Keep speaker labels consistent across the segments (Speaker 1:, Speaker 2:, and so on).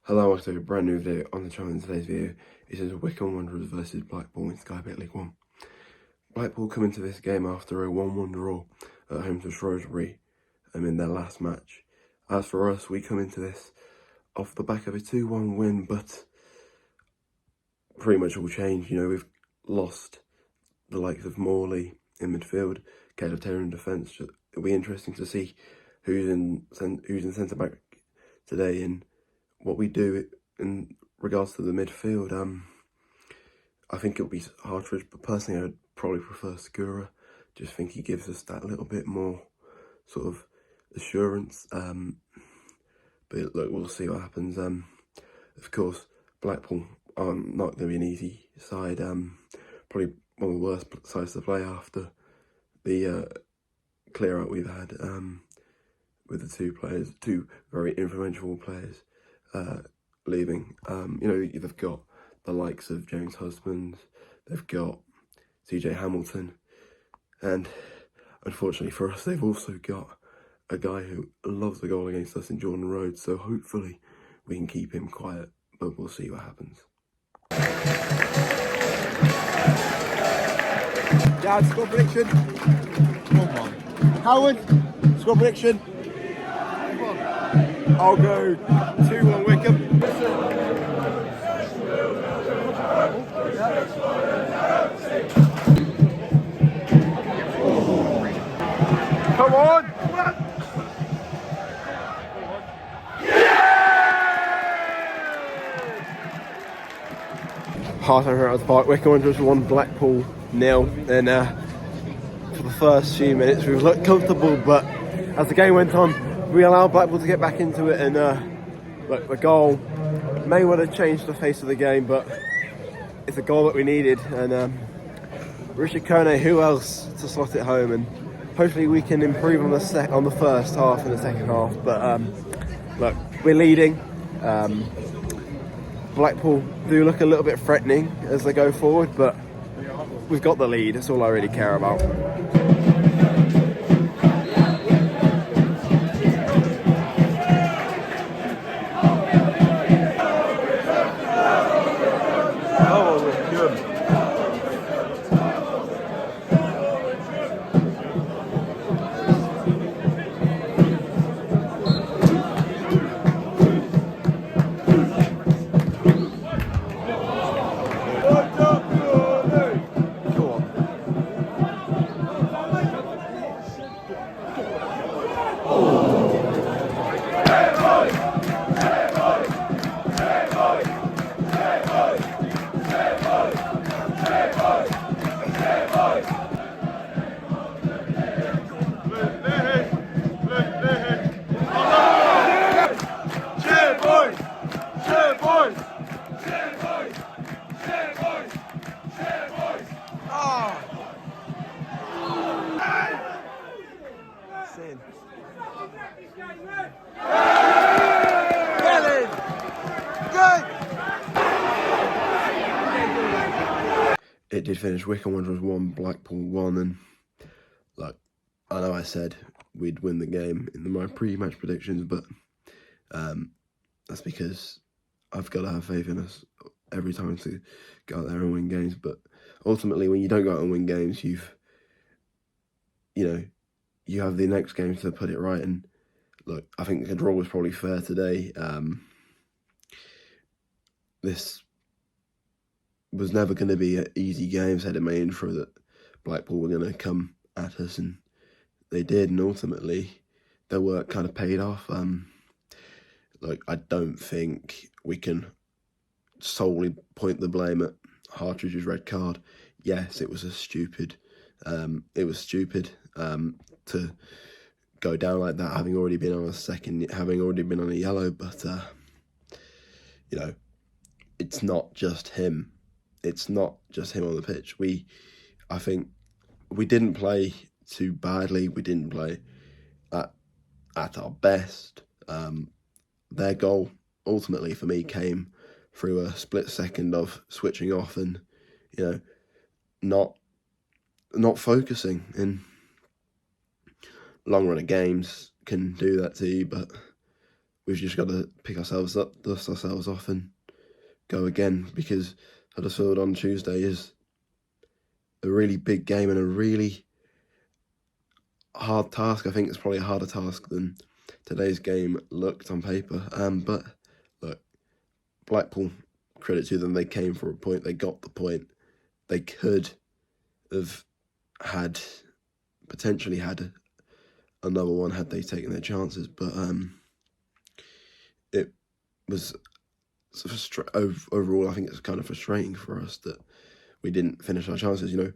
Speaker 1: Hello, welcome to a brand new video on the channel. In today's video, it is Wycombe Wanderers versus Blackpool in Sky Bet League 1. Blackpool come into this game after a 1-1 draw at home to Shrewsbury in their last match. As for us, we come into this off the back of a 2-1 win, but pretty much all changed. You know, we've lost the likes of Morley in midfield, Caleb Taylor in defence. It'll be interesting to see who's in centre back today and what we do in regards to the midfield. I think it'll be Hartridge, but personally I'd probably prefer Segura. Just think he gives us that little bit more sort of assurance. But look, we'll see what happens. Of course, Blackpool are not going to be an easy side. Probably one of the worst sides to play after the clear out we've had with the two very influential players leaving. You know, they've got the likes of James Husbands, they've got CJ Hamilton, and unfortunately for us, they've also got a guy who loves a goal against us in Jordan Rhodes, so hopefully we can keep him quiet, but we'll see what happens.
Speaker 2: Dad, score prediction. Come on. Howard, score prediction. I'll go 2-1 Wycombe. Come on!
Speaker 1: Half time here at the park, Wycombe Wanderers 1, Blackpool 0, and for the first few minutes we looked comfortable, but as the game went on, we allowed Blackpool to get back into it, and look, the goal may well have changed the face of the game, but it's a goal that we needed, and Richard Kone, who else to slot it home, and hopefully we can improve on the first half and the second half. But look, we're leading. Blackpool do look a little bit threatening as they go forward, but we've got the lead. That's all I really care about. It did finish Wycombe Wanderers 1, Blackpool 1, and like, I know I said we'd win the game in my pre-match predictions, but that's because I've got to have faith in us every time to go out there and win games. But ultimately, when you don't go out and win games, you have the next game to put it right. And look, I think the draw was probably fair today. This was never going to be an easy game. Said in my intro that Blackpool were going to come at us, and they did, and ultimately their work kind of paid off. Like, I don't think we can solely point the blame at Hartridge's red card. Yes, it was stupid to go down like that, having already been on a yellow. But you know, it's not just him. It's not just him on the pitch. I think we didn't play too badly. We didn't play at our best. Their goal ultimately for me came through a split second of switching off and, you know, not focusing. And long run of games can do that to you, but we've just got to pick ourselves up, dust ourselves off, and go again, because Huddersfield on Tuesday is a really big game and a really hard task. I think it's probably a harder task than today's game looked on paper. But look, Blackpool, credit to them, they came for a point, they got the point. They could have potentially had another one had they taken their chances, but it was overall, I think it's kind of frustrating for us that we didn't finish our chances. You know,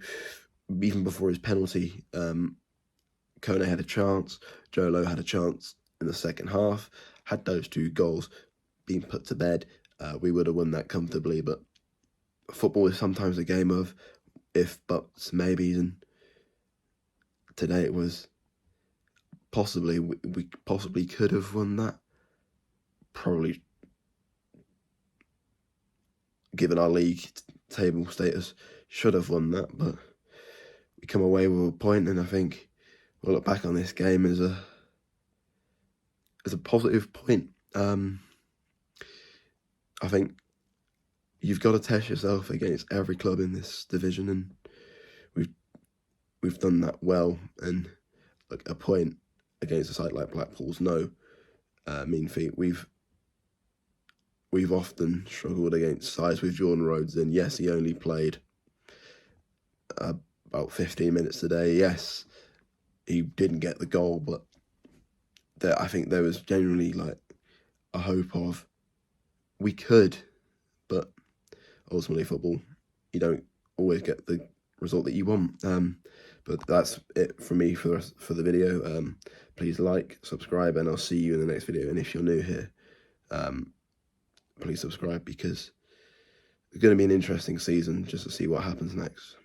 Speaker 1: even before his penalty, Kone had a chance, Jolo had a chance in the second half. Had those 2 goals been put to bed, we would have won that comfortably. But football is sometimes a game of if, buts, maybes, and today it was possibly, we possibly could have won that. Probably, given our league table status, should have won that, but we come away with a point, and I think we'll look back on this game as a positive point. I think you've got to test yourself against every club in this division, and we've done that well. And look, a point against a side like Blackpool's no mean feat. We've often struggled against sides with Jordan Rhodes in. Yes, he only played about 15 minutes today. Yes, he didn't get the goal, but I think there was genuinely like a hope of we could, but ultimately football, you don't always get the result that you want. But that's it from me for the video. Please like, subscribe, and I'll see you in the next video. And if you're new here, please subscribe, because it's going to be an interesting season just to see what happens next.